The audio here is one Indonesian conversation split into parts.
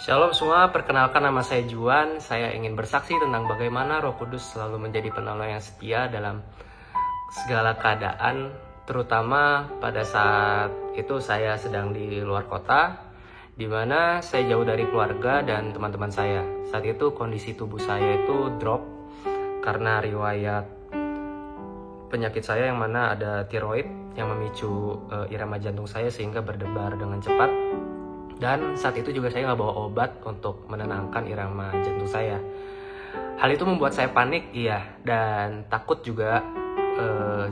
Shalom semua, perkenalkan nama saya Juan. Saya ingin bersaksi tentang bagaimana Roh Kudus selalu menjadi penolong yang setia dalam segala keadaan, terutama pada saat itu saya sedang di luar kota, di mana saya jauh dari keluarga dan teman-teman saya. Saat itu kondisi tubuh saya itu drop karena riwayat penyakit saya yang mana ada tiroid yang memicu irama jantung saya sehingga berdebar dengan cepat. Dan saat itu juga saya nggak bawa obat untuk menenangkan irama jantung saya. Hal itu membuat saya panik, iya, dan takut juga,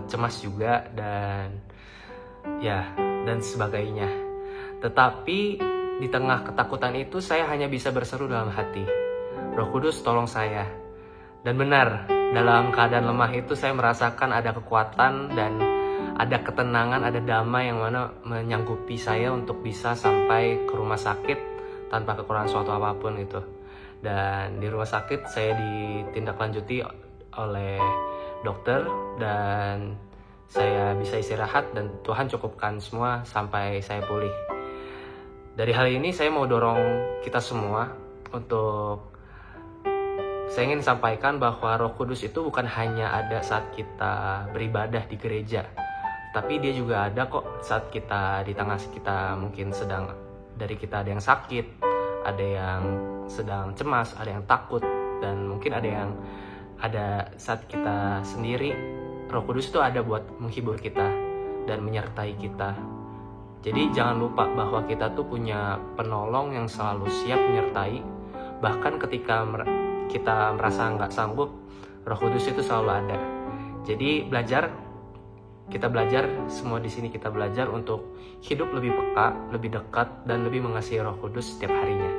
cemas juga, dan sebagainya. Tetapi di tengah ketakutan itu saya hanya bisa berseru dalam hati, Roh Kudus tolong saya. Dan benar, dalam keadaan lemah itu saya merasakan ada kekuatan dan ada ketenangan, ada damai yang mana menyanggupi saya untuk bisa sampai ke rumah sakit tanpa kekurangan suatu apapun itu. Dan di rumah sakit saya ditindaklanjuti oleh dokter dan saya bisa istirahat dan Tuhan cukupkan semua sampai saya pulih. Dari hal ini saya mau dorong kita semua untuk, saya ingin sampaikan bahwa Roh Kudus itu bukan hanya ada saat kita beribadah di gereja, tapi dia juga ada kok saat kita di tengah kita mungkin sedang, dari kita ada yang sakit, ada yang sedang cemas, ada yang takut, dan mungkin ada saat kita sendiri. Roh Kudus itu ada buat menghibur kita dan menyertai kita. Jadi jangan lupa bahwa kita tuh punya penolong yang selalu siap menyertai. Bahkan ketika kita merasa nggak sanggup, Roh Kudus itu selalu ada. Jadi kita belajar semua di sini, kita belajar untuk hidup lebih peka, lebih dekat, dan lebih mengasihi Roh Kudus setiap harinya.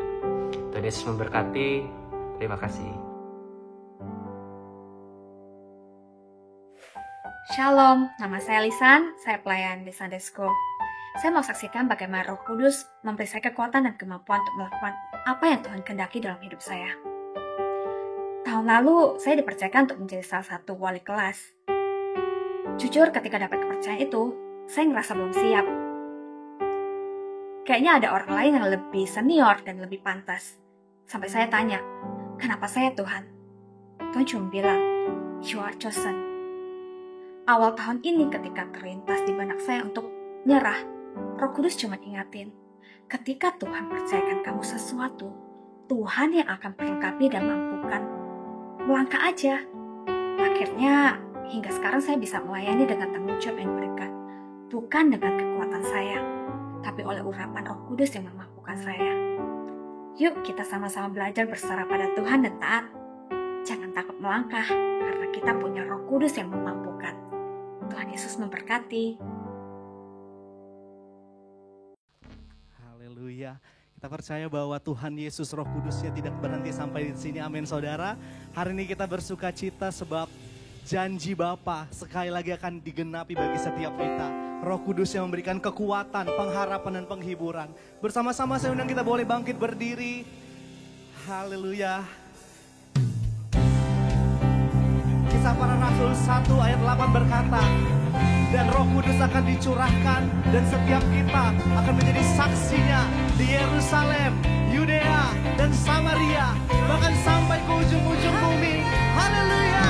Tuhan Yesus memberkati. Terima kasih. Shalom, nama saya Lisan, saya pelayan di Sunday School. Saya mau saksikan bagaimana Roh Kudus memberi saya kekuatan dan kemampuan untuk melakukan apa yang Tuhan kehendaki dalam hidup saya. Tahun lalu, saya dipercayakan untuk menjadi salah satu wali kelas. Jujur, ketika dapat kepercayaan itu, saya ngerasa belum siap. Kayaknya ada orang lain yang lebih senior dan lebih pantas. Sampai saya tanya, kenapa saya Tuhan? Tuhan cuma bilang, you are chosen. Awal tahun ini ketika terlintas di benak saya untuk nyerah, Roh Kudus cuma ingatin, ketika Tuhan percayakan kamu sesuatu, Tuhan yang akan melengkapi dan mampukan. Melangkah aja. Akhirnya, hingga sekarang saya bisa melayani dengan tanggung jawab yang diberikan, bukan dengan kekuatan saya, tapi oleh urapan Roh Kudus yang memampukan saya. Yuk kita sama-sama belajar berserah pada Tuhan dan taat. Jangan takut melangkah, karena kita punya Roh Kudus yang memampukan. Tuhan Yesus memberkati. Haleluya. Kita percaya bahwa Tuhan Yesus Roh Kudusnya tidak berhenti sampai di sini. Amin saudara. Hari ini kita bersuka cita sebab janji Bapa sekali lagi akan digenapi bagi setiap kita. Roh Kudus yang memberikan kekuatan, pengharapan, dan penghiburan. Bersama-sama saya undang kita boleh bangkit berdiri. Haleluya. Kisah Para Rasul 1 ayat 8 berkata, dan Roh Kudus akan dicurahkan dan setiap kita akan menjadi saksinya di Yerusalem, Yudea, dan Samaria, bahkan sampai ke ujung-ujung bumi. Haleluya.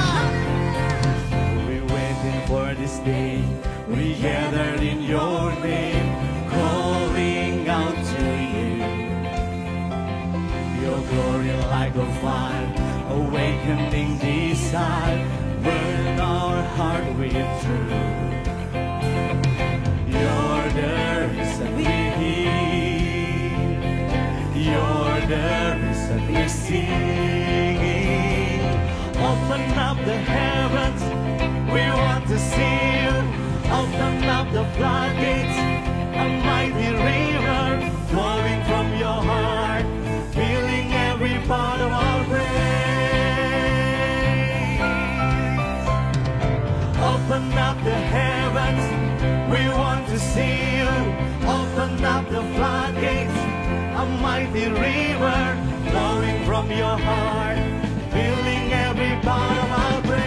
For this day, we gathered in your name, calling out to you. Your glory like a fire, awakening desire, burn our heart with truth. You're the reason we hear, you're the reason we sing. Open up the heavens, we want to see you. Open up the floodgates, a mighty river flowing from your heart, filling every part of our praise. Open up the heavens, we want to see you. Open up the floodgates, a mighty river flowing from your heart, filling every part of our praise.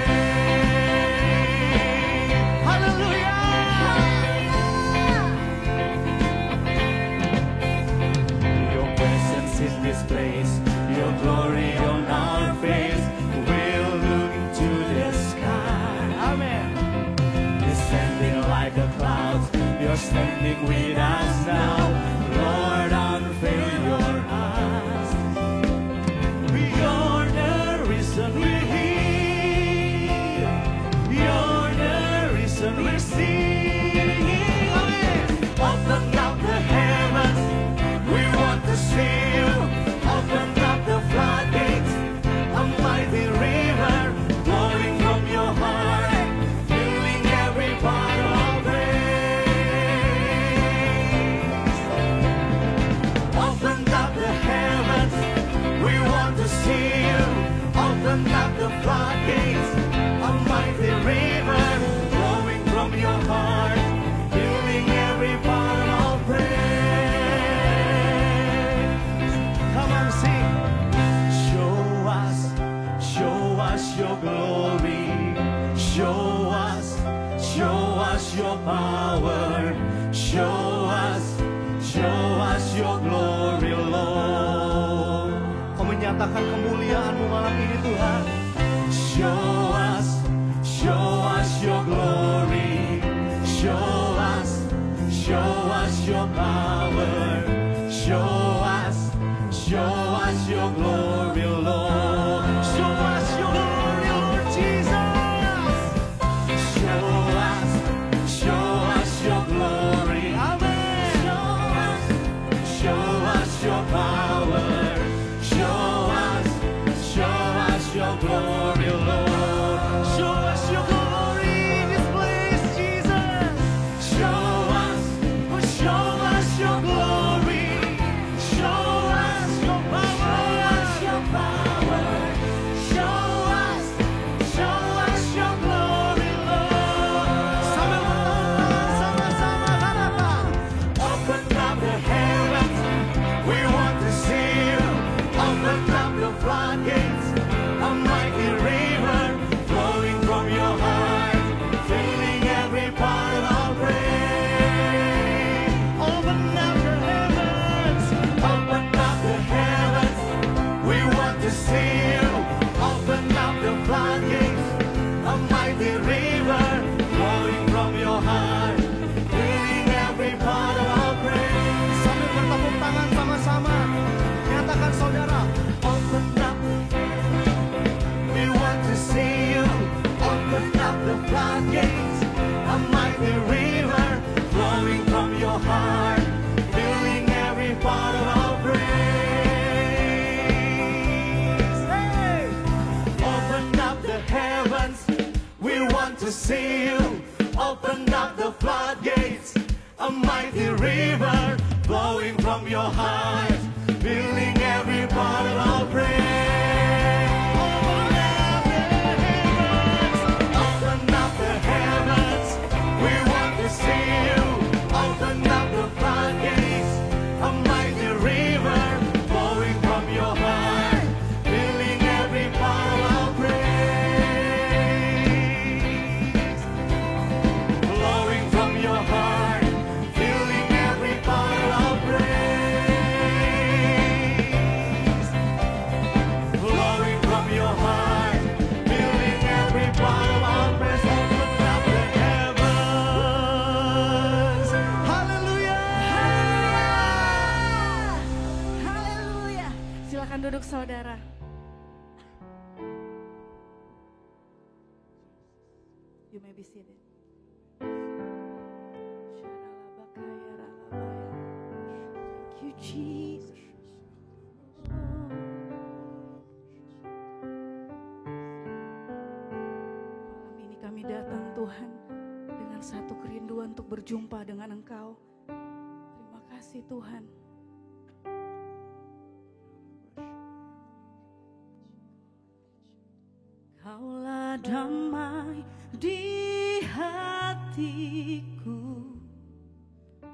this place, your glory on our face. We'll look into the sky. Amen. Descending like a cloud, you're standing with us now. Lord, unveil your eyes. You're the reason we're here. You're the reason we're singing. Open up the heavens, we want to see you. Open up the floodgates, a mighty river flowing from your heart, filling every part of our praise. Open up the heavens, we want to see you. Open up the floodgates, a mighty river flowing from your heart, filling every part of our praise. Come on, sing. Show us your glory. Show us your power. Show us your glory, Lord. Kau menyatakan kemuliaan-Mu malam ini Tuhan. Show us your glory. Show us your power. Show us your glory, Lord. Show us your glory, Lord Jesus. Show us your glory. Amen. Show us your power. Show us your glory, Lord. Show us your glory in this place, Jesus. Show us your glory. Show us your power. Show us your glory, Lord. Sama-sama katakan. Open up the heavens, we want to see you. Open up the floodgates, a mighty river flowing from your heart, filling every part of our praise. Open up the heavens, we want to see you. Open up the floodgates, a mighty river flowing from your heart, filling every part of our praise. Sambil bertepuk tangan sama-sama, nyatakan saudara. Open up, we want to see you. Open up the floodgates, a mighty river flowing from your heart, filling every part of our praise. Hey! Open up the heavens, we want to see you. Open up the floodgates, a mighty river flowing from your heart, filling every part of our praise. Open up the heavens, we want to see you. Open up the floodgates, a mighty river flowing from your heart, filling every part of our praise. Flowing from your heart, filling every part of our praise. Flowing from your heart, filling every part of our praise. Open up the heavens. Hallelujah. Haleluya. Silakan duduk saudara. You may be seated. Thank you, Jesus. Malam ini kami datang Tuhan dengan satu kerinduan untuk berjumpa dengan Engkau. Terima kasih Tuhan. Kaulah damai di hatiku,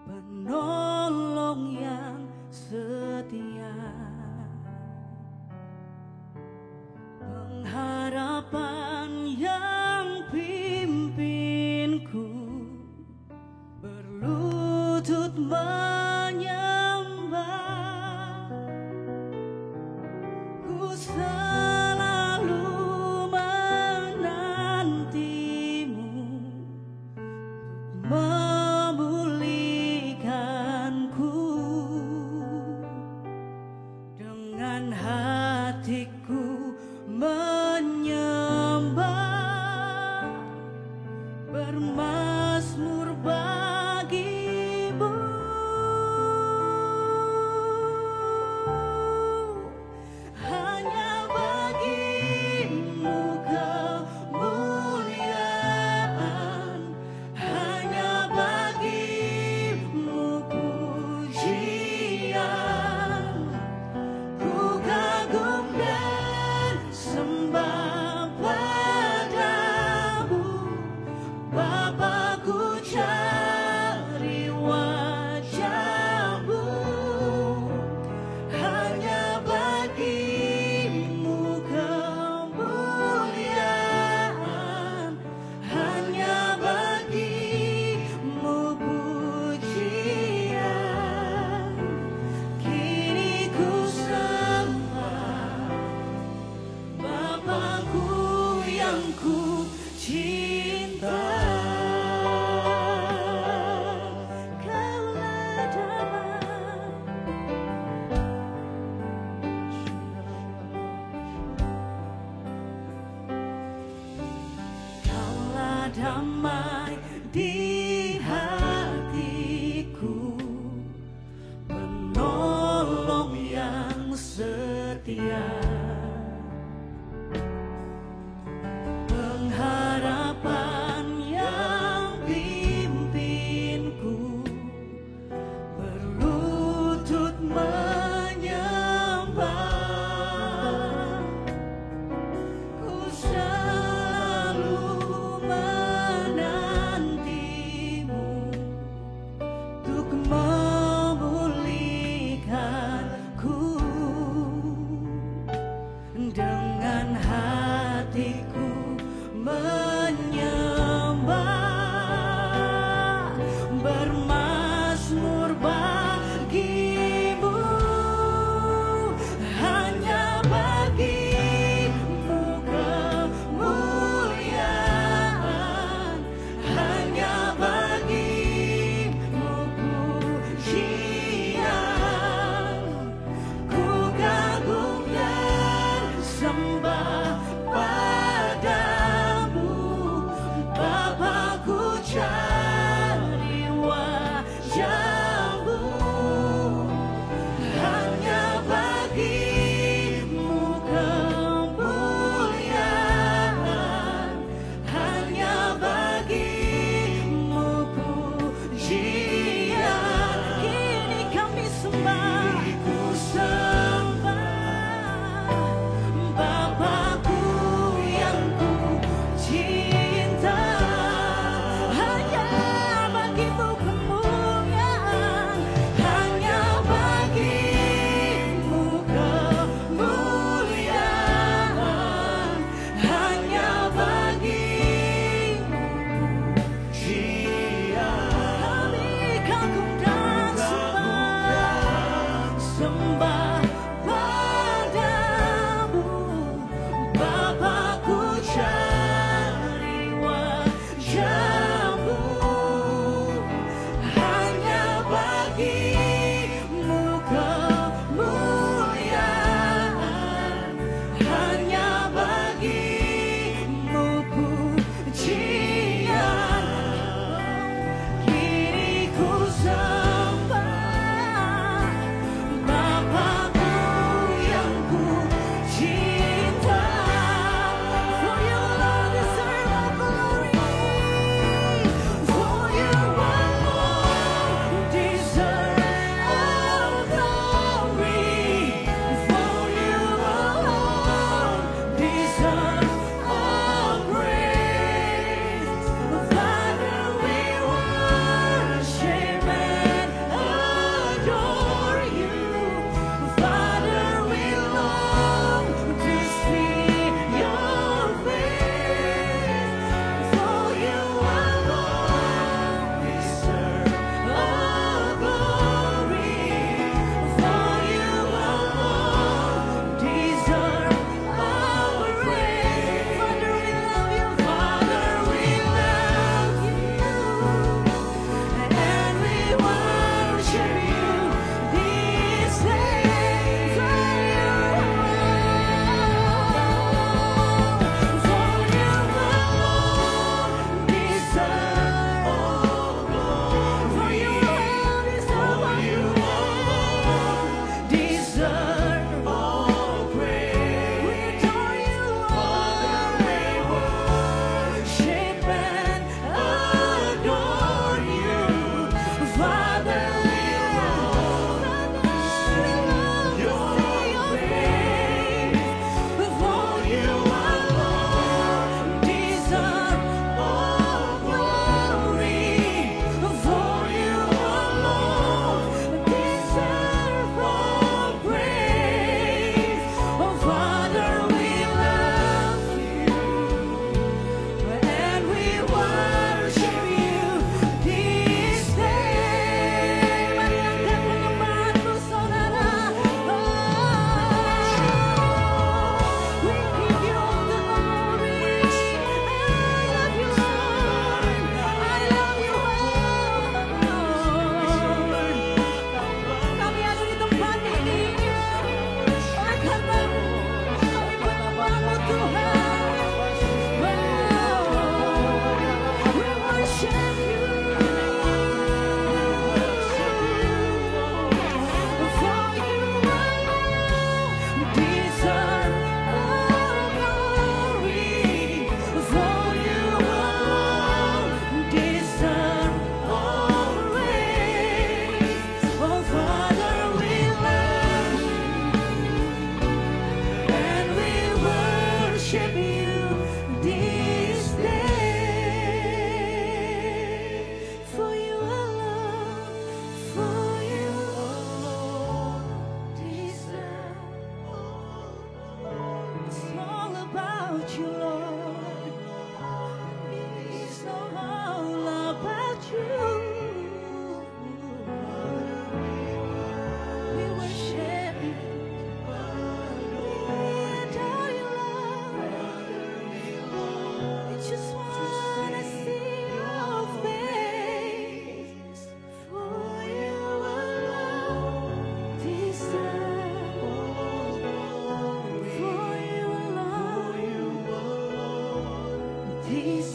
penolong yang setia, pengharapan yang pimpinku, berlutut menyembah. setia. Pengharapan yang pimpinku berlutut menyembah. Ku selalu menantimu untuk memulihkanku. Dengan hatiku menyembah, bermazmur bagimu, hanya bagimu kemuliaan, hanya bagimu pujian. Ku kagum dan sembah padamu, Bapa, ku cari wajahmu, hanya bagimu kemuliaan, hanya bagimu pujian. Kini kami sembah, ku sembah Bapakku yang ku cinta, hanya bagimu kemuliaan, hanya bagimu kemuliaan, hanya bagimu pujian. Kami kagum dan sembah padamu, Bapakku cari wajahmu, hanya bagimu kemuliaan, hanya bagimu pujian. Kini ku sembah Bapa,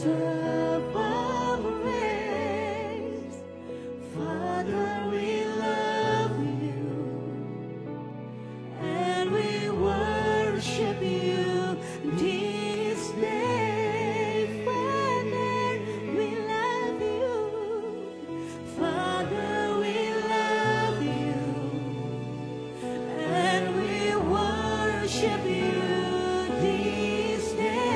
deserve our praise. Father, we love you and we worship you this day. Father, we love you. Father, we love you and we worship you this day.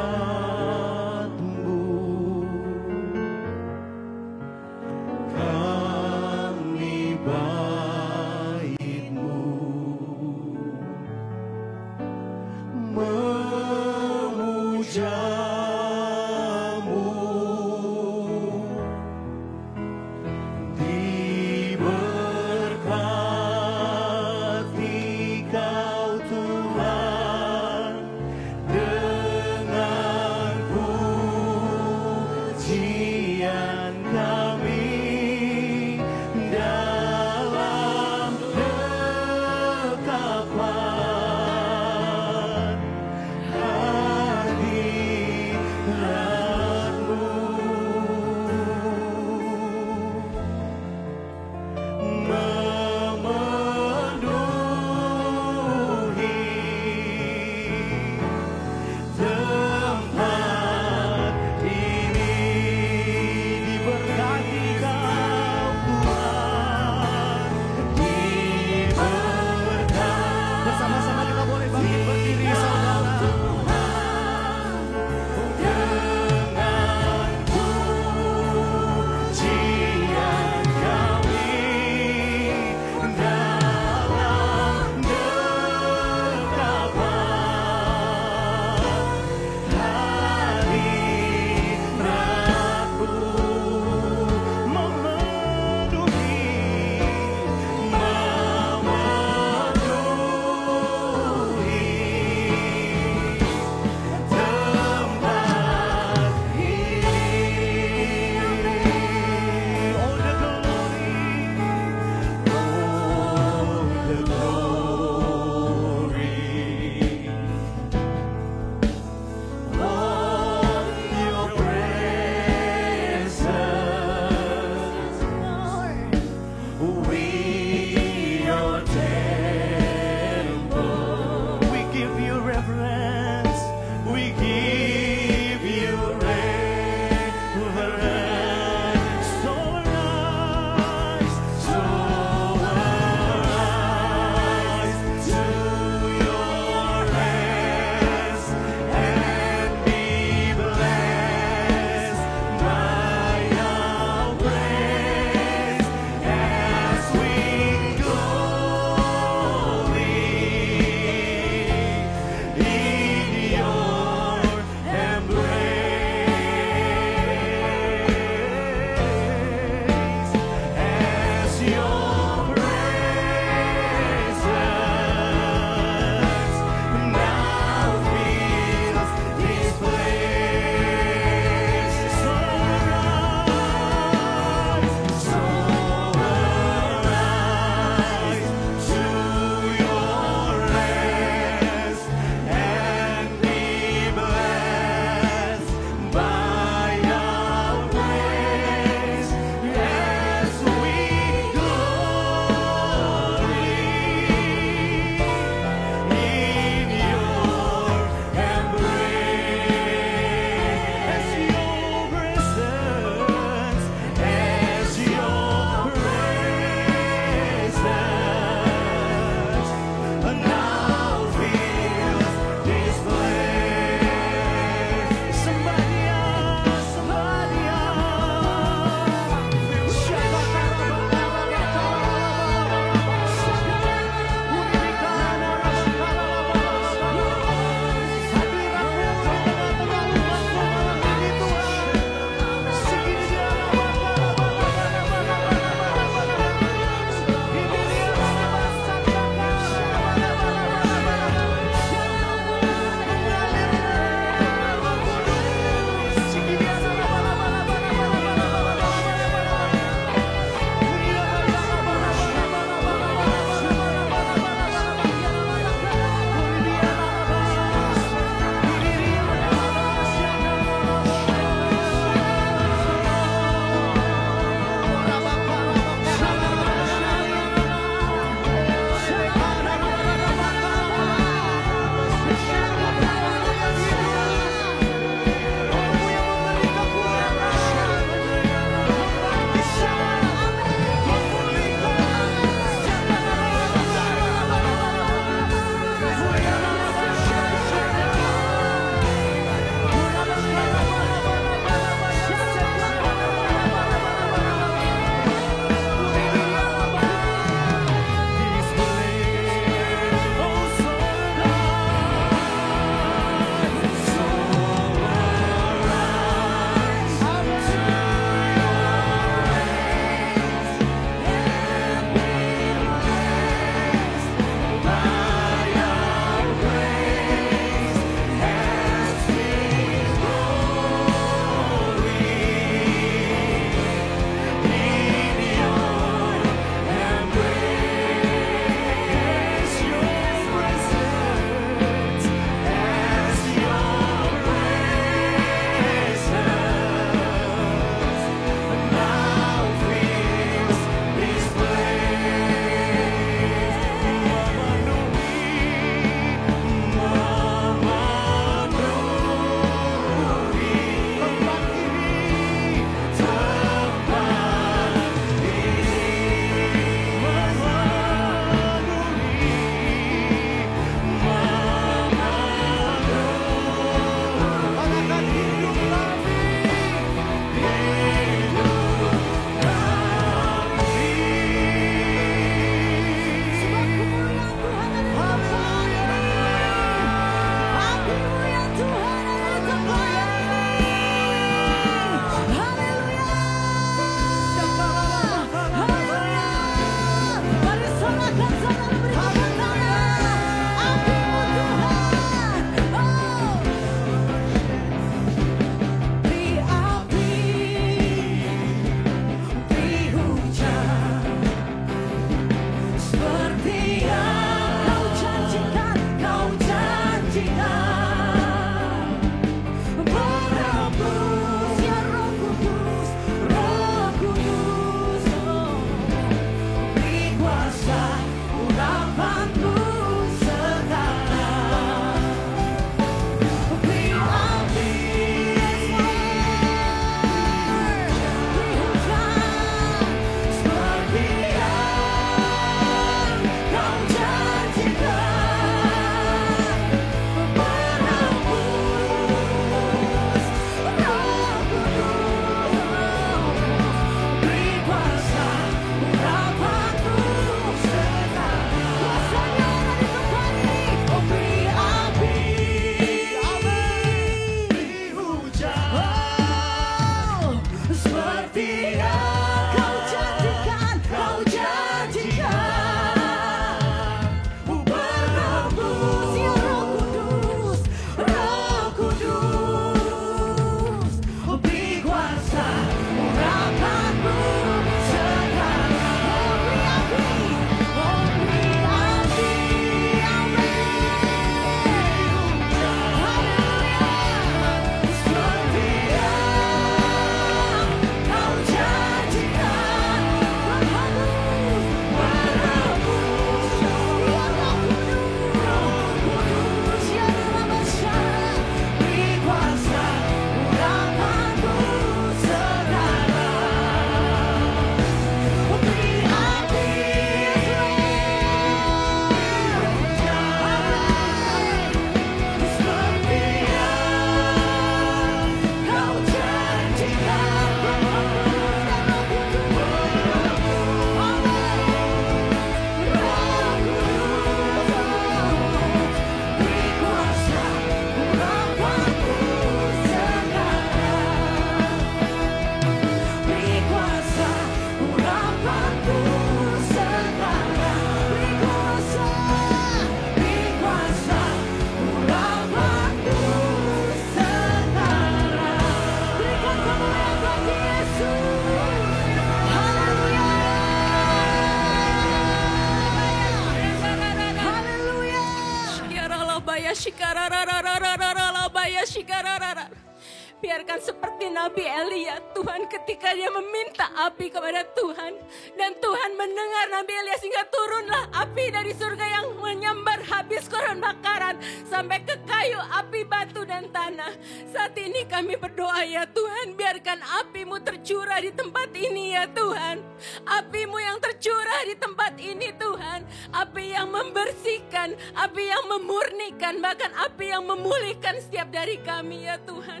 Biarkan seperti Nabi Elia, Tuhan, ketika dia meminta api kepada Tuhan, dan Tuhan mendengar Nabi Elia, sehingga turunlah api dari surga yang menyambar habis korban bakaran sampai ke kayu, api, batu, dan tanah. Saat ini kami berdoa ya Tuhan, biarkan api-Mu tercurah di tempat ini ya Tuhan. Api-Mu yang tercurah di tempat ini Tuhan, api yang membersihkan, api yang memurnikan, bahkan api yang memulihkan setiap dari kami ya Tuhan.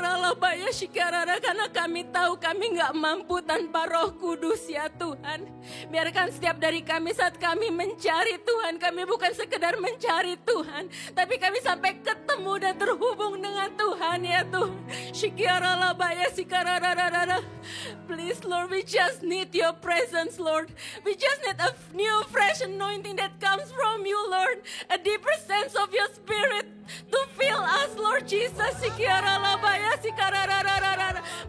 Karena kami tahu kami gak mampu tanpa Roh Kudus ya Tuhan. Biarkan setiap dari kami saat kami mencari Tuhan, kami bukan sekedar mencari Tuhan, tapi kami sampai ketemu dan terhubung dengan Tuhan ya Tuhan. Please Lord, we just need your presence Lord. We just need a new fresh anointing that comes from you Lord. A deeper sense of your spirit to fill us Lord Jesus.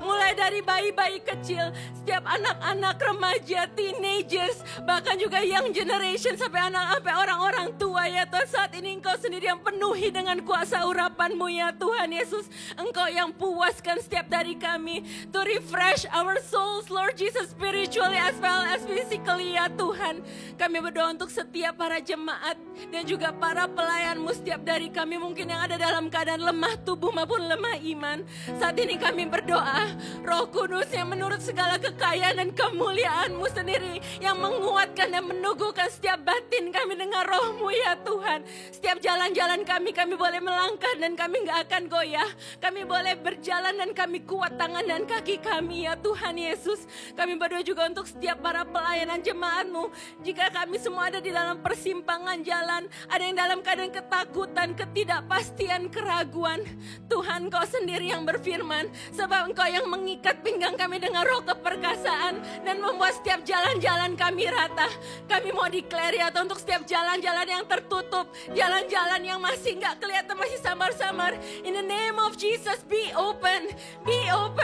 Mulai dari bayi-bayi kecil, setiap anak-anak, remaja, teenagers, bahkan juga young generation, sampai orang-orang tua ya Tuhan. Saat ini Engkau sendiri yang penuhi dengan kuasa urapan-Mu ya Tuhan Yesus. Engkau yang puaskan setiap dari kami, to refresh our souls Lord Jesus, spiritually as well as physically ya Tuhan. Kami berdoa untuk setiap para jemaat dan juga para pelayan-Mu, setiap dari kami mungkin yang ada dalam keadaan lemah tubuh maupun lemah iman. Saat ini kami berdoa, Roh Kudus yang menurut segala kekayaan dan kemuliaan-Mu sendiri, yang menguatkan dan meneguhkan setiap batin kami dengan Roh-Mu ya Tuhan. Setiap jalan-jalan kami boleh melangkah dan kami gak akan goyah. Kami boleh berjalan dan kami kuat tangan dan kaki kami ya Tuhan Yesus. Kami berdoa juga untuk setiap para pelayanan jemaat-Mu. Jika kami semua ada di dalam persimpangan jalan, ada yang dalam keadaan ketakutan, ketidakpastian, keraguan, Tuhan Kau sendiri yang berfirman, sebab Engkau yang mengikat pinggang kami dengan roh keperkasaan dan membuat setiap jalan-jalan kami rata. Kami mau declare ya Tuhan, untuk setiap jalan-jalan yang tertutup, jalan-jalan yang masih gak kelihatan, masih samar-samar, in the name of Jesus, be open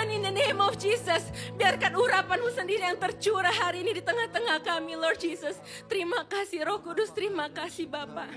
in the name of Jesus. Biarkan urapan-Mu sendiri yang tercurah hari ini di tengah-tengah kami Lord Jesus. Terima kasih Roh Kudus, terima kasih Bapa.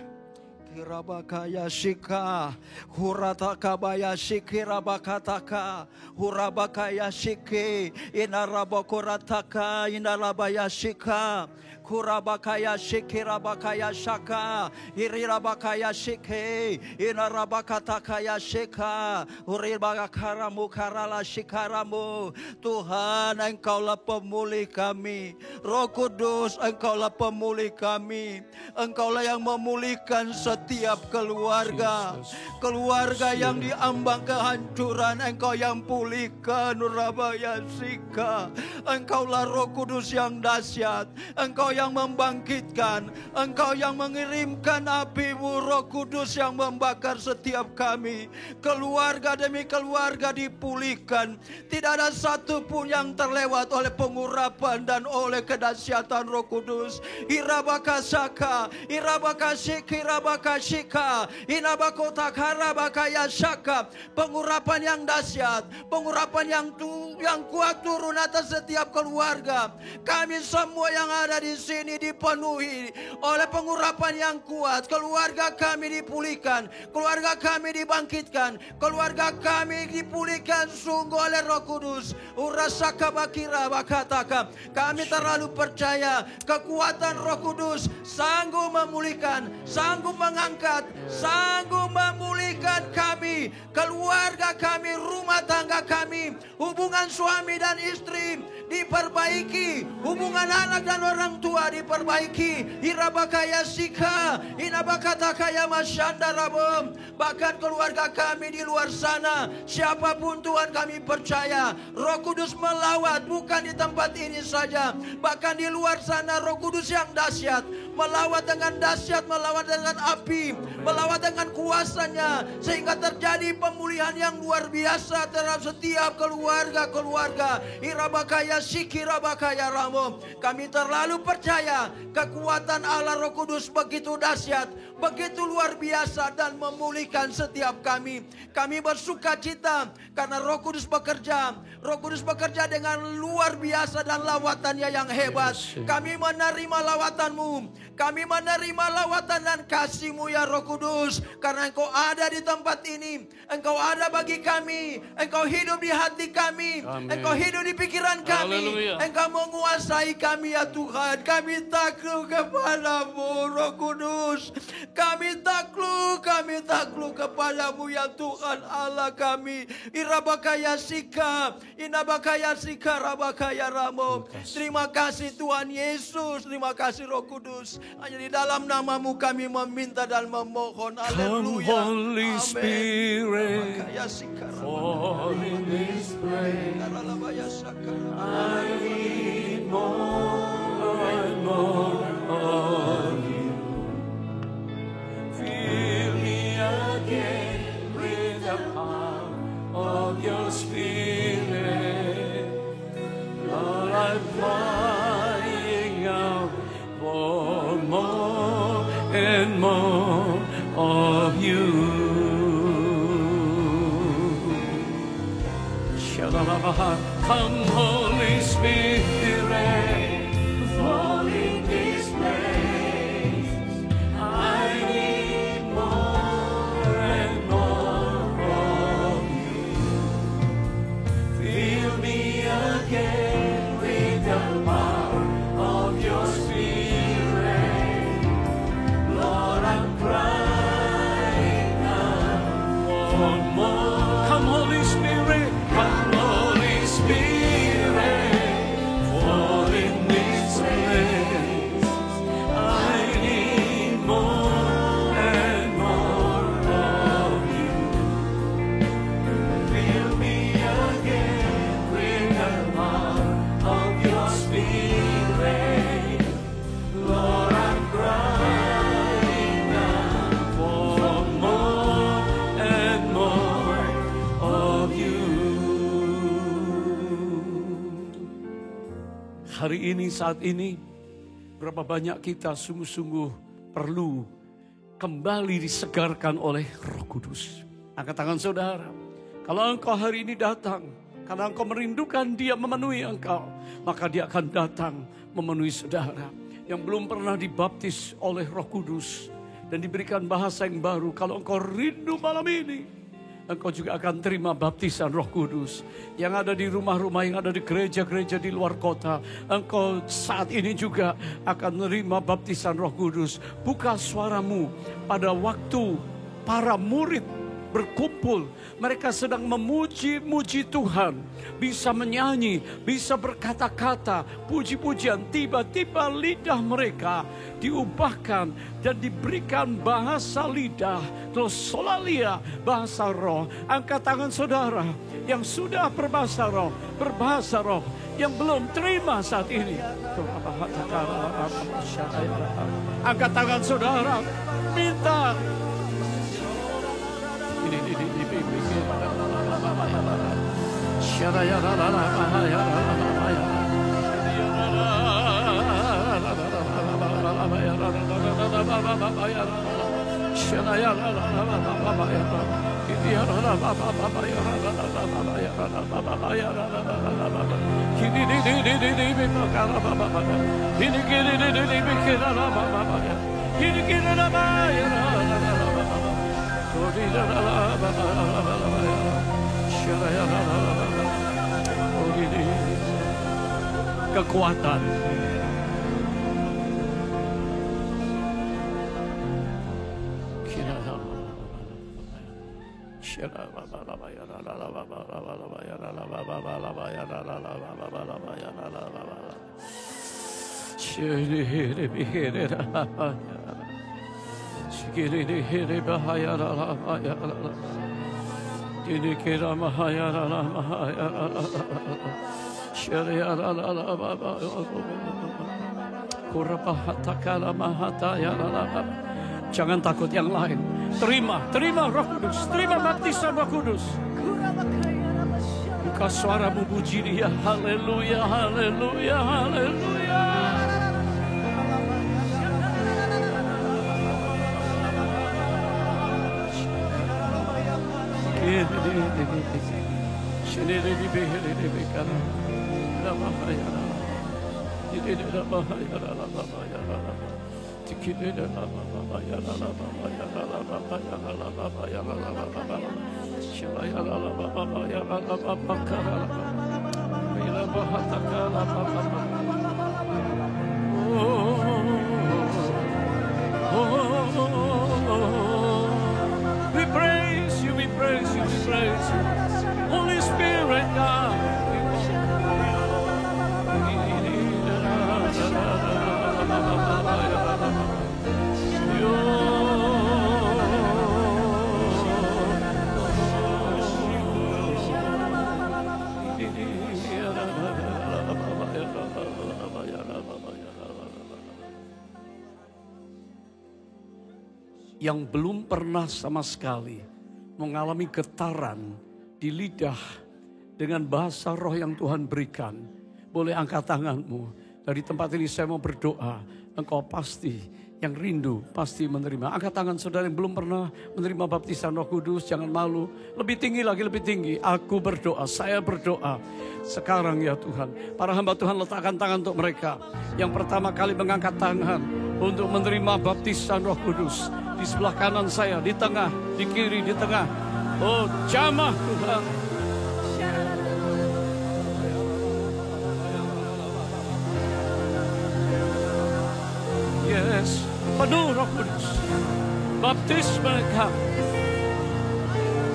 Hirabakaya shika, hurataka baya shikirabakataka, hurabakaya shiki, inarabakorataka, inarabaya shika, kurabakaya shikirabakaya shaka, hirirabakaya shiki, inarabakatakaya shika, huribakaramu karala shikaramu. Tuhan, Engkaulah pemulih kami. Roh Kudus, Engkaulah pemulih kami. Engkaulah yang memulihkan setiap keluarga, keluarga yang diambang kehancuran, Engkau yang pulihkan. Rabaya Sika, Engkaulah Roh Kudus yang dahsyat, Engkau yang membangkitkan, Engkau yang mengirimkan api-Mu, Roh Kudus yang membakar setiap kami. Keluarga demi keluarga dipulihkan, tidak ada satu pun yang terlewat oleh pengurapan dan oleh kedahsyatan Roh Kudus. Irabakasaka, irabakashiki, irabakashika, inabakotakharabakaya shaka. Pengurapan yang dahsyat, pengurapan yang kuat turun atas setiap keluarga. Kami semua yang ada di sini dipenuhi oleh pengurapan yang kuat. Keluarga kami dipulihkan, keluarga kami dibangkitkan, keluarga kami dipulihkan sungguh oleh Roh Kudus. Urasaka bakira bakataka. Kami terlalu percaya kekuatan Roh Kudus sanggup memulihkan, sanggup mengangkat, sanggup memulihkan kami, keluarga kami, rumah tangga kami, hubungan suami dan istri diperbaiki, hubungan anak dan orang tua diperbaiki. Hirabakaya sika, inabakatakaya masyandarabom. Bahkan keluarga kami di luar sana, siapapun Tuhan kami percaya, Roh Kudus melawat, bukan di tempat ini saja, bahkan di luar sana Roh Kudus yang dahsyat melawat dengan dahsyat, melawat dengan api, melawat dengan kuasanya, sehingga terjadi pemulihan pemberkatian yang luar biasa terhadap setiap keluarga-keluarga. Irabakaya Sikirabakaya Ramo. Kami terlalu percaya kekuatan Allah Roh Kudus begitu dahsyat, begitu luar biasa dan memulihkan setiap kami. Kami bersuka cita karena Roh Kudus bekerja. Roh Kudus bekerja dengan luar biasa dan lawatannya yang hebat. Kami menerima lawatanmu. Kami menerima lawatan dan kasih-Mu ya Roh Kudus. Karena Engkau ada di tempat ini. Engkau ada bagi kami. Engkau hidup di hati kami. Amin. Engkau hidup di pikiran kami. Haleluya. Engkau menguasai kami ya Tuhan. Kami takluk kepadamu Roh Kudus. Kami takluk kepadamu ya Tuhan Allah kami. Irabakaya Sika. Inabakaya Sika Rabakaya Ramo. Terima kasih Tuhan Yesus. Terima kasih Roh Kudus. Hanya di dalam nama-Mu kami meminta dan memohon. Come Haleluya. Holy Amin. Spirit, Rabakaya Sika fall in this place. I need more and more of you. Fill me again with the power of your Spirit. Lord, I'm crying out for more and more of you. Come Holy Spirit, fall in this place. I need more and more of you. Fill me again with the power of your Spirit. Lord, I'm crying out for more. Come Holy Spirit, come Holy Spirit, fall in this place. I need more and more of you. Fill me again with the power of your Spirit. Lord, I'm crying out for more and more of you. Hari ini, saat ini, berapa banyak kita sungguh-sungguh perlu kembali disegarkan oleh Roh Kudus. Angkat tangan saudara. Kalau engkau hari ini datang, karena engkau merindukan Dia memenuhi engkau, maka Dia akan datang memenuhi saudara yang belum pernah dibaptis oleh Roh Kudus dan diberikan bahasa yang baru. Kalau engkau rindu malam ini, engkau juga akan terima baptisan Roh Kudus. Yang ada di rumah-rumah, yang ada di gereja-gereja di luar kota, engkau saat ini juga akan menerima baptisan Roh Kudus. Buka suaramu pada waktu para murid berkumpul. Mereka sedang memuji-muji Tuhan. Bisa menyanyi, bisa berkata-kata, puji-pujian. Tiba-tiba lidah mereka diubahkan dan diberikan bahasa lidah. Terus solalia, bahasa roh. Angkat tangan saudara yang sudah berbahasa roh. Berbahasa roh. Yang belum terima saat ini. Angkat tangan saudara. Minta. Kekuatan. Jangan takut yang lain. Terima Roh Kudus, terima baptisan Roh Kudus. Buka suaramu, puji Dia. Haleluya, haleluya, haleluya. We praise you, we praise you, we praise you. Holy Spirit, God. Yang belum pernah sama sekali mengalami getaran di lidah dengan bahasa roh yang Tuhan berikan, boleh angkat tanganmu. Dari tempat ini saya mau berdoa, engkau pasti yang rindu pasti menerima. Angkat tangan saudara yang belum pernah menerima baptisan Roh Kudus, jangan malu. Lebih tinggi lagi, lebih tinggi. Aku berdoa, saya berdoa. Sekarang ya Tuhan, para hamba Tuhan letakkan tangan untuk mereka. Yang pertama kali mengangkat tangan untuk menerima baptisan Roh Kudus. Di sebelah kanan saya, di tengah, di kiri, di tengah. Oh, jamah Tuhan. Yes, penuh Roh Kudus. Baptis mereka.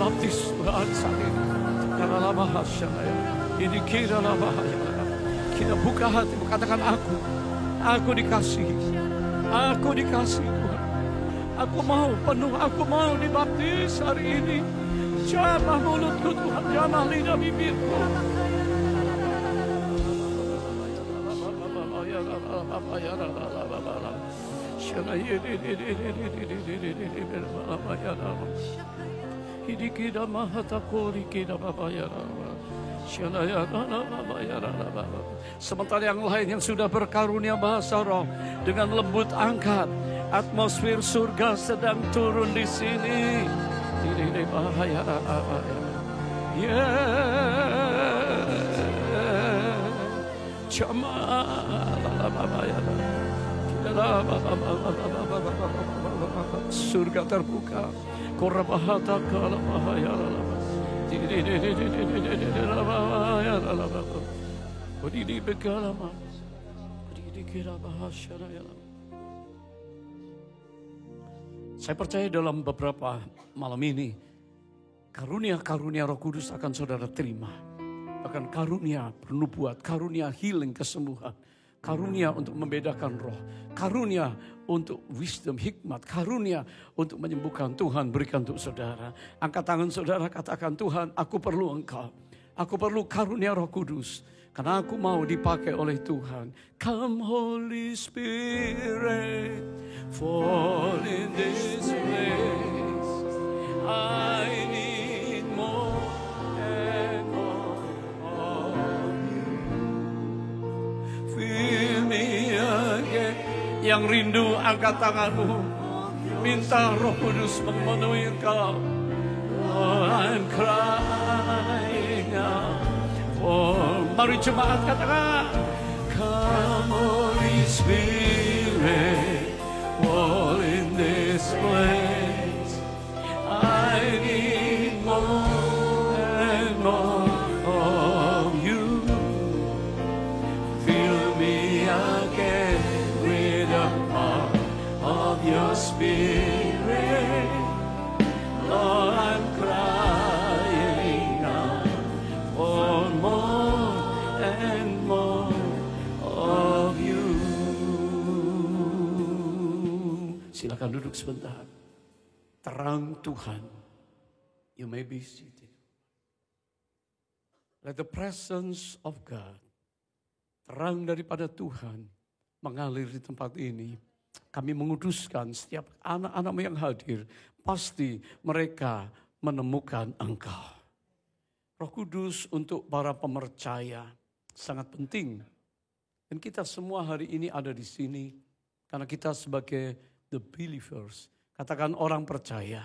Baptis Tuhan saat ini. Karena lama hasilnya. Ini kira lama hasilnya. Kita buka hati, katakan aku dikasihi. Aku dikasihi Tuhan. Aku mau penuh, aku mau dibaptis hari ini. Jamah mulutku Tuhan, jamah lidah bibirku. Sementara yang lain yang sudah berkarunia bahasa roh dengan lembut angkat. Atmosfer surga sedang turun di sini. Ini bahaya. Surga terbuka. Korabahata kala bahaya. Ini begalama. Ini kira bahasa. Saya percaya dalam beberapa malam ini, karunia-karunia Roh Kudus akan saudara terima. Bahkan karunia pernubuat, karunia healing, kesembuhan. Karunia untuk membedakan roh. Karunia untuk wisdom, hikmat. Karunia untuk menyembuhkan. Tuhan berikan untuk saudara. Angkat tangan saudara, katakan Tuhan, aku perlu Engkau. Aku perlu karunia Roh Kudus. Karena aku mau dipakai oleh Tuhan. Come Holy Spirit, fall in this place. I need more and more of you. Fill me again. Yang rindu angkat tanganmu. Minta Roh Kudus memenuhi engkau. Oh, I'm crying out. Oh, mari jemaat katakan, come Holy Spirit, fall in this place. I need more and more of you. Fill me again with the power of your Spirit. Lord, I'm crying out for more and more of you. Silakan duduk sebentar. Terang Tuhan. You may be seated. Let the presence of God, terang daripada Tuhan, mengalir di tempat ini. kami menguduskan setiap anak-anakmu yang hadir. Pasti mereka menemukan Engkau. Roh Kudus untuk para pemercaya sangat penting. Dan kita semua hari ini ada di sini karena kita sebagai the believers. Katakan orang percaya.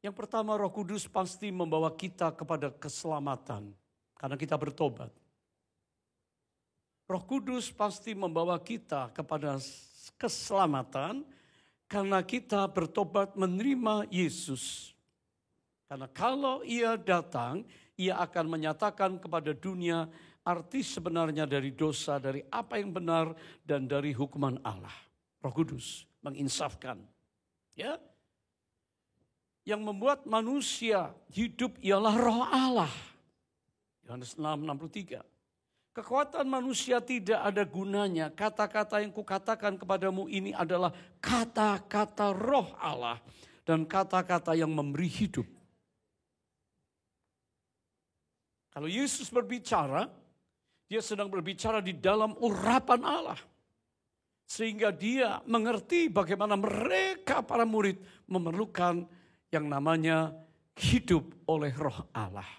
Yang pertama, Roh Kudus pasti membawa kita kepada keselamatan karena kita bertobat. Roh Kudus pasti membawa kita kepada keselamatan karena kita bertobat menerima Yesus. Karena kalau Ia datang, Ia akan menyatakan kepada dunia arti sebenarnya dari dosa, dari apa yang benar, dan dari hukuman Allah. Roh Kudus menginsafkan. Ya, yang membuat manusia hidup ialah Roh Allah. Yohanes 6:63. Kekuatan manusia tidak ada gunanya. Kata-kata yang kukatakan kepadamu ini adalah kata-kata Roh Allah dan kata-kata yang memberi hidup. Kalau Yesus berbicara, dia sedang berbicara di dalam urapan Allah. Sehingga dia mengerti bagaimana mereka para murid memerlukan yang namanya hidup oleh Roh Allah.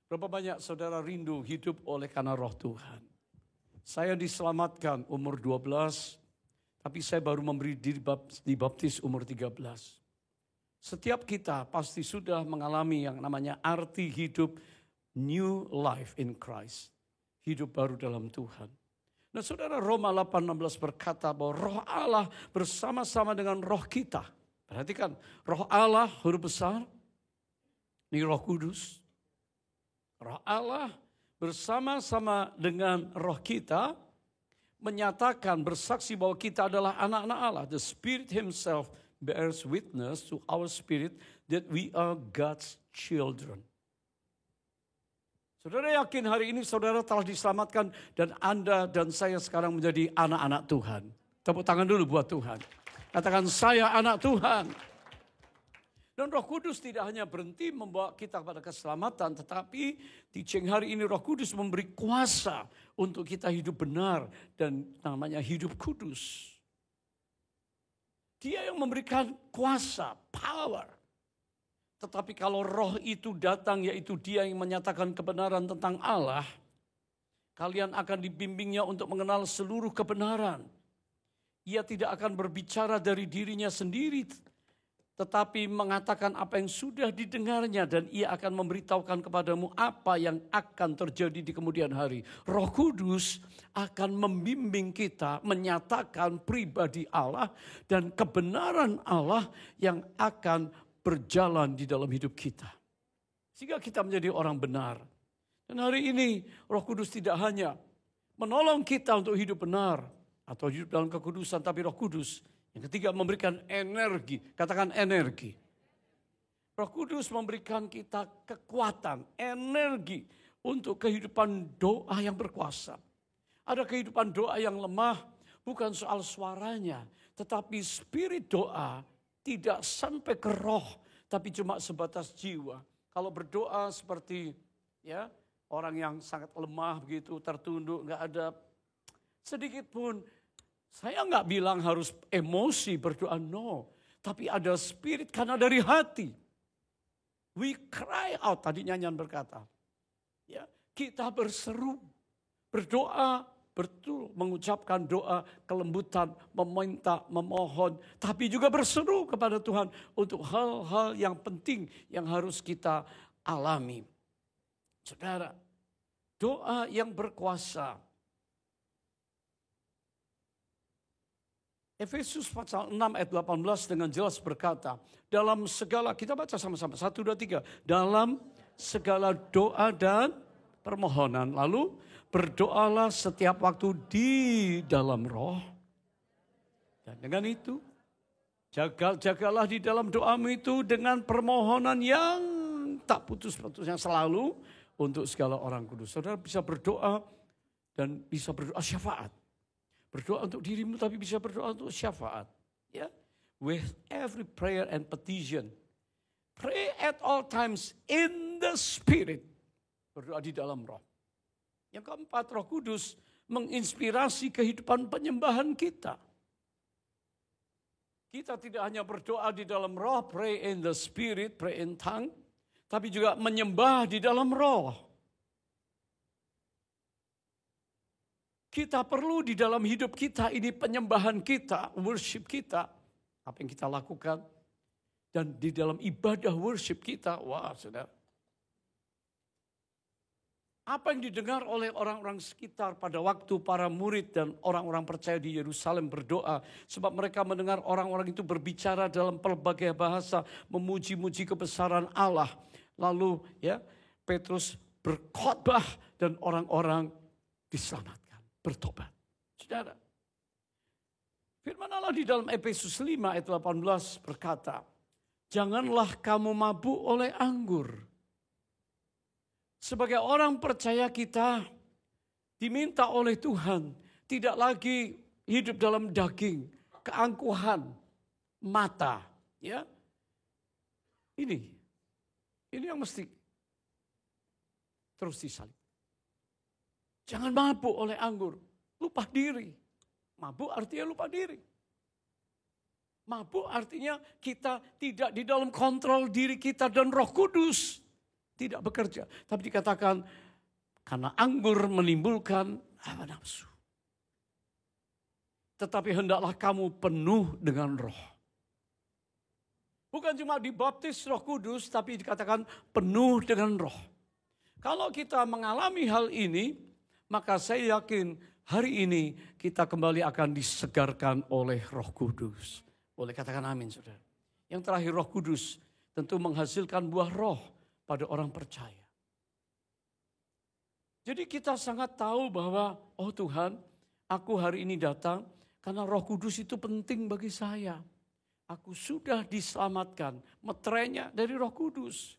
Berapa banyak saudara rindu hidup oleh karena Roh Tuhan. Saya diselamatkan umur 12, tapi saya baru memberi dibaptis umur 13. Setiap kita pasti sudah mengalami yang namanya arti hidup new life in Christ. Hidup baru dalam Tuhan. Nah saudara, Roma 8:16 berkata bahwa Roh Allah bersama-sama dengan roh kita. Perhatikan, Roh Allah huruf besar, ini Roh Kudus. Roh Allah bersama-sama dengan roh kita menyatakan, bersaksi bahwa kita adalah anak-anak Allah. The Spirit Himself bears witness to our spirit that we are God's children. Saudara yakin hari ini saudara telah diselamatkan dan Anda dan saya sekarang menjadi anak-anak Tuhan. Tepuk tangan dulu buat Tuhan. Katakan, saya anak Tuhan. Dan Roh Kudus tidak hanya berhenti membawa kita kepada keselamatan, tetapi teaching hari ini Roh Kudus memberi kuasa untuk kita hidup benar dan namanya hidup kudus. Dia yang memberikan kuasa, power. Tetapi kalau roh itu datang, yaitu dia yang menyatakan kebenaran tentang Allah, kalian akan dibimbingnya untuk mengenal seluruh kebenaran. Ia tidak akan berbicara dari dirinya sendiri, tetapi mengatakan apa yang sudah didengarnya, dan ia akan memberitahukan kepadamu apa yang akan terjadi di kemudian hari. Roh Kudus akan membimbing kita menyatakan pribadi Allah dan kebenaran Allah yang akan berjalan di dalam hidup kita. Sehingga kita menjadi orang benar. Dan hari ini Roh Kudus tidak hanya menolong kita untuk hidup benar atau hidup dalam kekudusan, tapi Roh Kudus yang ketiga memberikan energi. Katakan energi. Roh Kudus memberikan kita kekuatan, energi untuk kehidupan doa yang berkuasa. Ada kehidupan doa yang lemah, bukan soal suaranya, tetapi spirit doa tidak sampai ke roh, tapi cuma sebatas jiwa. Kalau berdoa seperti ya orang yang sangat lemah begitu, tertunduk, nggak ada sedikit pun. Saya nggak bilang harus emosi berdoa, no. Tapi ada spirit karena dari hati. We cry out, tadi nyanyian berkata. Ya, kita berseru, berdoa, betul mengucapkan doa kelembutan, meminta, memohon, tapi juga berseru kepada Tuhan untuk hal-hal yang penting yang harus kita alami. Saudara, doa yang berkuasa. Efesus pasal 6 ayat 18 dengan jelas berkata, dalam segala, kita baca sama-sama, 1, 2, 3. Dalam segala doa dan permohonan, lalu berdoalah setiap waktu di dalam roh. Dan dengan itu, jagalah di dalam doamu itu dengan permohonan yang tak putus-putusnya selalu untuk segala orang kudus. Saudara bisa berdoa dan bisa berdoa syafaat. Berdoa untuk dirimu tapi bisa berdoa untuk syafaat. Ya, with every prayer and petition. Pray at all times in the spirit. Berdoa di dalam roh. Yang keempat, Roh Kudus menginspirasi kehidupan penyembahan kita. Kita tidak hanya berdoa di dalam roh, pray in the spirit, pray in tongue, tapi juga menyembah di dalam roh. Kita perlu di dalam hidup kita ini penyembahan kita, worship kita, apa yang kita lakukan. Dan di dalam ibadah worship kita, wah saudara. Apa yang didengar oleh orang-orang sekitar pada waktu para murid dan orang-orang percaya di Yerusalem berdoa. Sebab mereka mendengar orang-orang itu berbicara dalam pelbagai bahasa, memuji-muji kebesaran Allah. Lalu ya Petrus berkhotbah dan orang-orang diselamatkan, bertobat. Saudara, firman Allah di dalam Efesus 5 ayat 18 berkata, janganlah kamu mabuk oleh anggur. Sebagai orang percaya kita diminta oleh Tuhan tidak lagi hidup dalam daging, keangkuhan, mata, ya. Ini yang mesti terus disalib. Jangan mabuk oleh anggur, lupa diri. Mabuk artinya lupa diri. Mabuk artinya kita tidak di dalam kontrol diri kita dan Roh Kudus. Tidak bekerja. Tapi dikatakan karena anggur menimbulkan hawa nafsu. Tetapi hendaklah kamu penuh dengan roh. Bukan cuma dibaptis Roh Kudus, tapi dikatakan penuh dengan roh. Kalau kita mengalami hal ini, maka saya yakin hari ini kita kembali akan disegarkan oleh Roh Kudus. Boleh katakan amin, saudara. Yang terakhir, Roh Kudus tentu menghasilkan buah roh pada orang percaya. Jadi kita sangat tahu bahwa, oh Tuhan, aku hari ini datang karena Roh Kudus itu penting bagi saya. Aku sudah diselamatkan, meterainya dari Roh Kudus.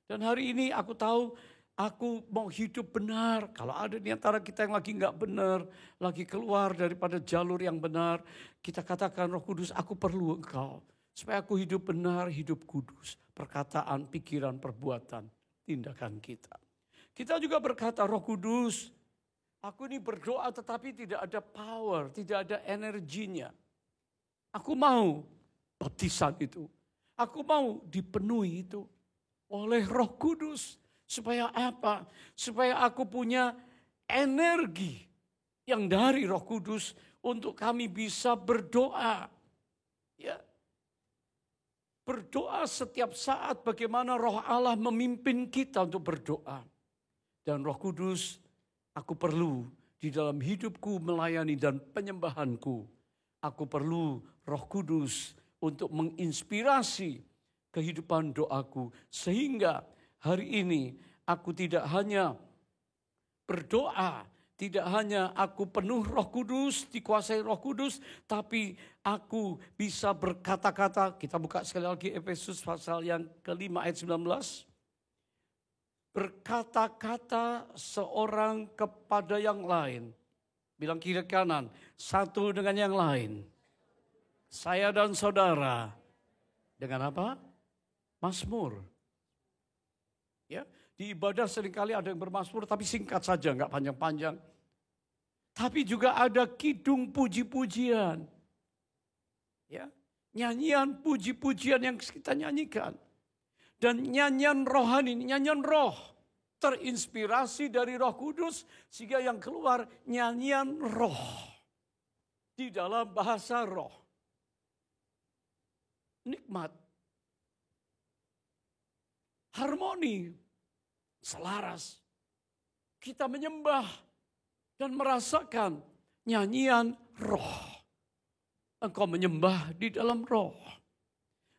Dan hari ini aku tahu aku mau hidup benar. Kalau ada di antara kita yang lagi nggak benar, lagi keluar daripada jalur yang benar, kita katakan Roh Kudus, aku perlu Engkau. Supaya aku hidup benar, hidup kudus. Perkataan, pikiran, perbuatan, tindakan kita. Kita juga berkata, Roh Kudus, aku ini berdoa tetapi tidak ada power, tidak ada energinya. Aku mau baptisan itu. Aku mau dipenuhi itu oleh Roh Kudus. Supaya apa? Supaya aku punya energi yang dari Roh Kudus untuk kami bisa berdoa. Ya. Berdoa setiap saat bagaimana Roh Allah memimpin kita untuk berdoa. Dan Roh Kudus, aku perlu di dalam hidupku melayani dan penyembahanku. Aku perlu Roh Kudus untuk menginspirasi kehidupan doaku. Sehingga hari ini aku tidak hanya berdoa, tidak hanya aku penuh Roh Kudus, dikuasai Roh Kudus, tapi aku bisa berkata-kata. Kita buka sekali lagi Efesus pasal yang ke-5 ayat 19. Berkata-kata seorang kepada yang lain. Bilang kiri kanan, satu dengan yang lain. Saya dan saudara. Dengan apa? Mazmur. Ya, di ibadah seringkali ada yang bermazmur tapi singkat saja, enggak panjang-panjang. Tapi juga ada kidung puji-pujian. Ya, nyanyian puji-pujian yang kita nyanyikan. Dan nyanyian rohani, nyanyian roh. Terinspirasi dari Roh Kudus sehingga yang keluar nyanyian roh. Di dalam bahasa roh. Nikmat. Harmoni. Selaras. Kita menyembah dan merasakan nyanyian roh. Engkau menyembah di dalam roh.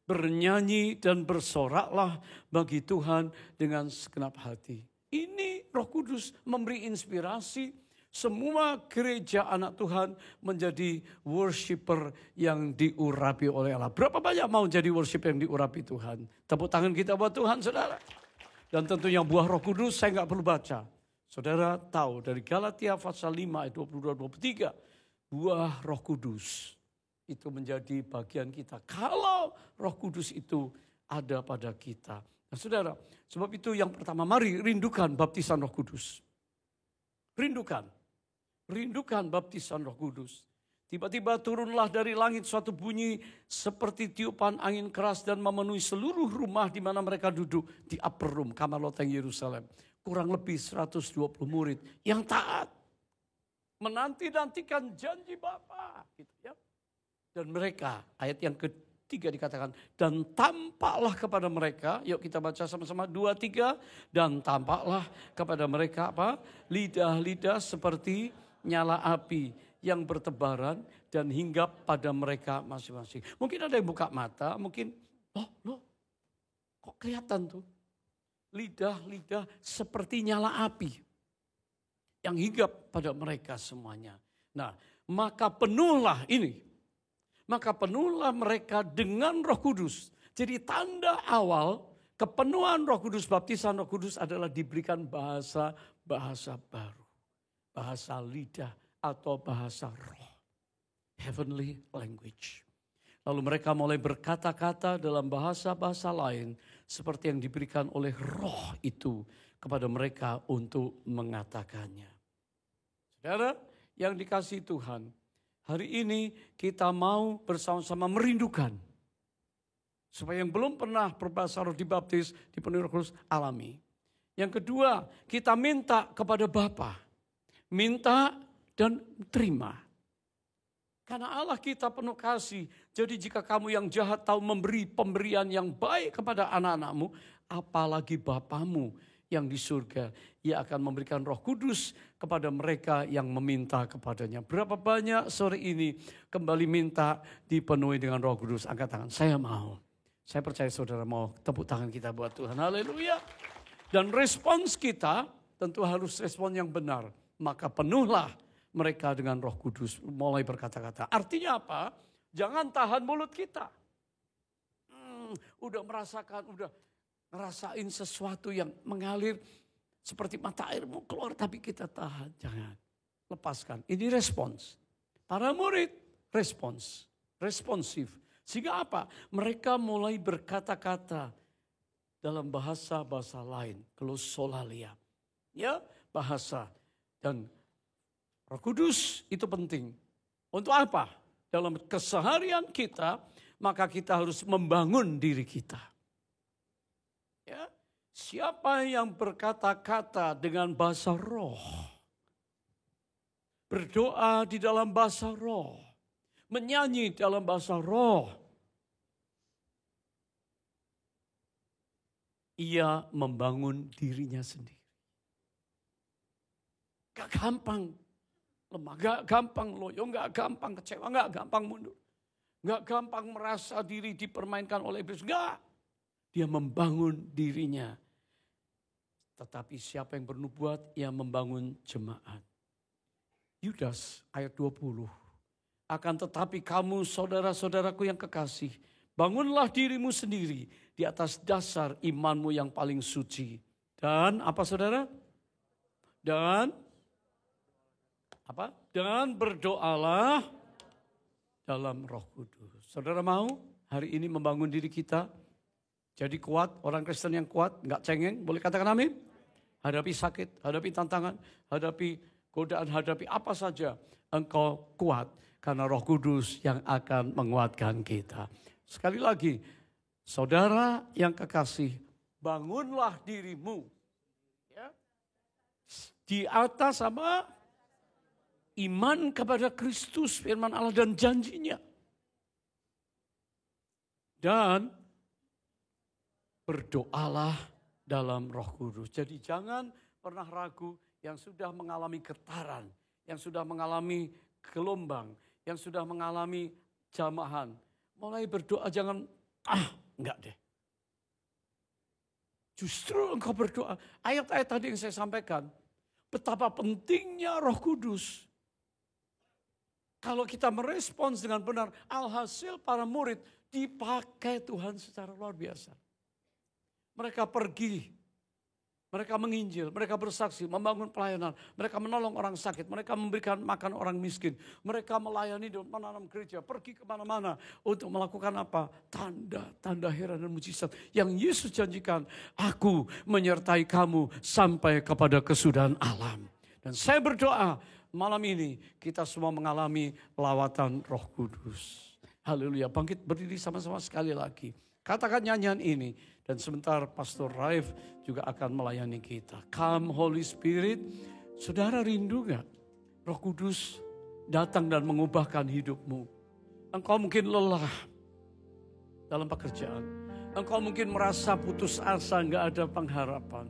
Bernyanyi dan bersoraklah bagi Tuhan dengan segenap hati. Ini Roh Kudus memberi inspirasi semua gereja anak Tuhan menjadi worshiper yang diurapi oleh Allah. Berapa banyak mau jadi worshiper yang diurapi Tuhan? Tepuk tangan kita buat Tuhan, saudara. Dan tentunya buah Roh Kudus saya nggak perlu baca. Saudara tahu dari Galatia pasal 5 ayat 22-23. Buah Roh Kudus itu menjadi bagian kita. Kalau Roh Kudus itu ada pada kita. Nah saudara, sebab itu yang pertama mari rindukan baptisan Roh Kudus. Rindukan. Rindukan baptisan Roh Kudus. Tiba-tiba turunlah dari langit suatu bunyi seperti tiupan angin keras dan memenuhi seluruh rumah di mana mereka duduk di upper room, kamar loteng Yerusalem. Kurang lebih 120 murid yang taat. Menanti-nantikan janji Bapa. Gitu ya. Dan mereka, ayat yang ketiga dikatakan, dan tampaklah kepada mereka, yuk kita baca sama-sama 2, 3. Dan tampaklah kepada mereka apa? Lidah-lidah seperti nyala api yang bertebaran dan hinggap pada mereka masing-masing. Mungkin ada yang buka mata, mungkin, loh, kok kelihatan tuh? Lidah-lidah seperti nyala api yang hinggap pada mereka semuanya. Nah, maka penuhlah ini. Maka penuhlah mereka dengan Roh Kudus. Jadi tanda awal kepenuhan Roh Kudus, baptisan Roh Kudus adalah diberikan bahasa baru. Bahasa lidah atau bahasa roh. Heavenly language. Lalu mereka mulai berkata-kata dalam bahasa-bahasa lain seperti yang diberikan oleh roh itu kepada mereka untuk mengatakannya. Saudara yang dikasihi Tuhan, hari ini kita mau bersama-sama merindukan supaya yang belum pernah berbahasa roh dibaptis, dipenuhi Roh Kudus, alami. Yang kedua, kita minta kepada Bapa. Minta dan terima. Karena Allah kita penuh kasih. Jadi jika kamu yang jahat tahu memberi pemberian yang baik kepada anak-anakmu, apalagi Bapamu yang di surga. Ia akan memberikan Roh Kudus kepada mereka yang meminta kepadanya. Berapa banyak sore ini kembali minta dipenuhi dengan Roh Kudus? Angkat tangan, saya mau. Saya percaya saudara mau. Tepuk tangan kita buat Tuhan. Haleluya. Dan respons kita tentu harus respon yang benar. Maka penuhlah mereka dengan Roh Kudus, mulai berkata-kata. Artinya apa? Jangan tahan mulut kita. Udah merasakan, udah ngerasain sesuatu yang mengalir seperti mata air mau keluar, tapi kita tahan. Jangan, lepaskan. Ini respons. Para murid responsif. Sehingga apa? Mereka mulai berkata-kata dalam bahasa-bahasa lain. Glosolalia. Ya, bahasa. Dan Roh Kudus itu penting. Untuk apa? Dalam keseharian kita, maka kita harus membangun diri kita. Ya, siapa yang berkata-kata dengan bahasa roh, berdoa di dalam bahasa roh, menyanyi dalam bahasa roh, ia membangun dirinya sendiri. Gak gampang lemah, gak gampang loyo, gak gampang kecewa, gak gampang mundur. Gak gampang merasa diri dipermainkan oleh iblis, gak. Dia membangun dirinya. Tetapi siapa yang bernubuat, ia membangun jemaat. Yudas ayat 20. Akan tetapi kamu saudara-saudaraku yang kekasih, bangunlah dirimu sendiri di atas dasar imanmu yang paling suci. Dan apa saudara? Dan berdoalah dalam Roh Kudus. Saudara mau hari ini membangun diri kita jadi kuat, orang Kristen yang kuat, enggak cengeng, boleh katakan amin? Hadapi sakit, hadapi tantangan, hadapi godaan, hadapi apa saja, engkau kuat karena Roh Kudus yang akan menguatkan kita. Sekali lagi, saudara yang kekasih, bangunlah dirimu ya, di atas apa? Iman kepada Kristus, firman Allah dan janjinya. Dan berdoalah dalam Roh Kudus. Jadi jangan pernah ragu yang sudah mengalami getaran, yang sudah mengalami gelombang, yang sudah mengalami jamahan. Mulai berdoa jangan, enggak deh. Justru engkau berdoa. Ayat-ayat tadi yang saya sampaikan, betapa pentingnya Roh Kudus. Kalau kita merespons dengan benar, alhasil para murid dipakai Tuhan secara luar biasa. Mereka pergi, mereka menginjil, mereka bersaksi, membangun pelayanan, mereka menolong orang sakit, mereka memberikan makan orang miskin, mereka melayani dan menanam gereja, pergi kemana-mana untuk melakukan apa? Tanda heran dan mujizat yang Yesus janjikan, aku menyertai kamu sampai kepada kesudahan alam. Dan saya berdoa, malam ini kita semua mengalami lawatan Roh Kudus. Haleluya, bangkit berdiri sama-sama sekali lagi. Katakan nyanyian ini dan sebentar Pastor Raif juga akan melayani kita. Come Holy Spirit, saudara rindu gak Roh Kudus datang dan mengubahkan hidupmu? Engkau mungkin lelah dalam pekerjaan. Engkau mungkin merasa putus asa, gak ada pengharapan.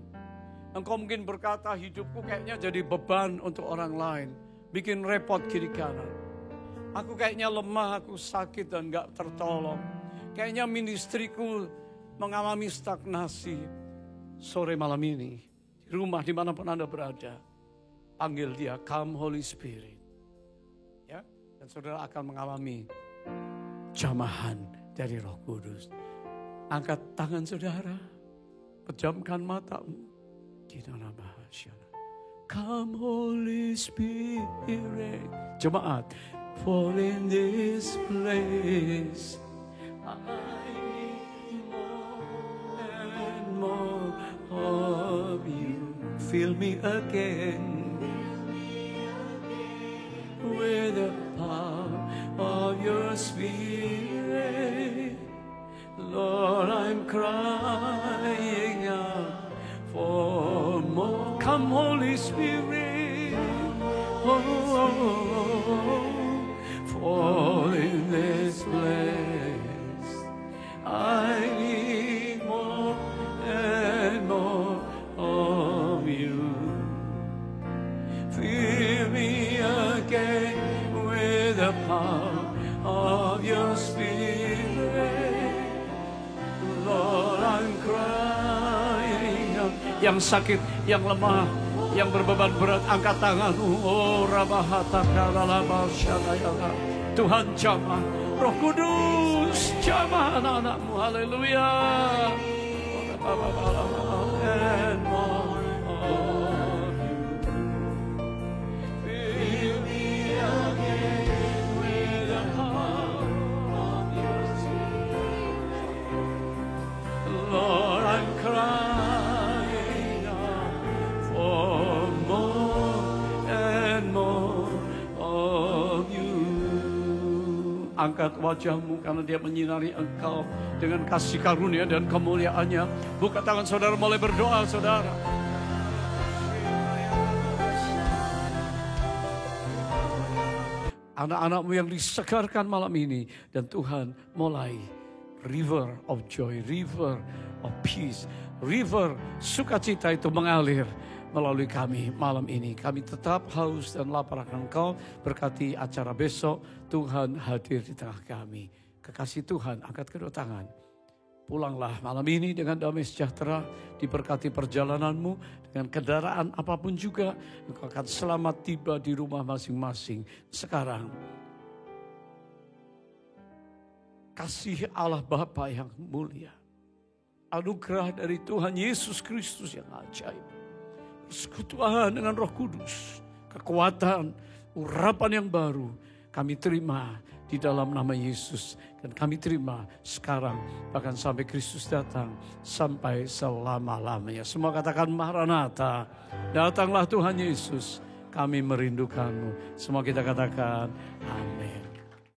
Engkau mungkin berkata, hidupku kayaknya jadi beban untuk orang lain. Bikin repot kiri kanan. Aku kayaknya lemah, aku sakit dan gak tertolong. Kayaknya ministriku mengalami stagnasi. Sore malam ini, di rumah dimanapun Anda berada, panggil dia, come Holy Spirit. Ya, dan saudara akan mengalami jamahan dari Roh Kudus. Angkat tangan saudara, pejamkan matamu. Come Holy Spirit. Jemaat, fall in this place. I need more and more of you. Fill me again with the power of your Spirit. Lord, I'm crying out for more. Come Holy Spirit, fall in this place. I need more and more of you. Fill me again with the power of your Spirit. Lord, I'm crying out. Yang sakit, yang lemah, yang berbeban berat, angkat tanganmu. Oh, Tuhan jamah, Roh Kudus jamah anak-anakmu. Haleluya. And more of you. Fill me again with the power of your Spirit. Lord, I'm crying out for more and more of you. Angkat wajahmu karena dia menyinari engkau dengan kasih karunia dan kemuliaannya. Buka tangan saudara, mulai berdoa saudara. Anak-anakmu yang disegarkan malam ini. Dan Tuhan mulai river of joy, river of peace, river sukacita itu mengalir melalui kami malam ini. Kami tetap haus dan lapar akan Engkau. Berkati acara besok, Tuhan hadir di tengah kami. Kekasih Tuhan, angkat kedua tangan. Pulanglah malam ini dengan damai sejahtera, diberkati perjalananmu, dengan kendaraan apapun juga, engkau akan selamat tiba di rumah masing-masing. Sekarang, kasih Allah Bapa yang mulia, anugerah dari Tuhan Yesus Kristus yang ajaib, persekutuan dengan Roh Kudus, kekuatan, urapan yang baru, kami terima di dalam nama Yesus. Dan kami terima sekarang, bahkan sampai Kristus datang, sampai selama-lamanya. Semua katakan Maranatha, datanglah Tuhan Yesus, kami merindukanmu. Semua kita katakan amin.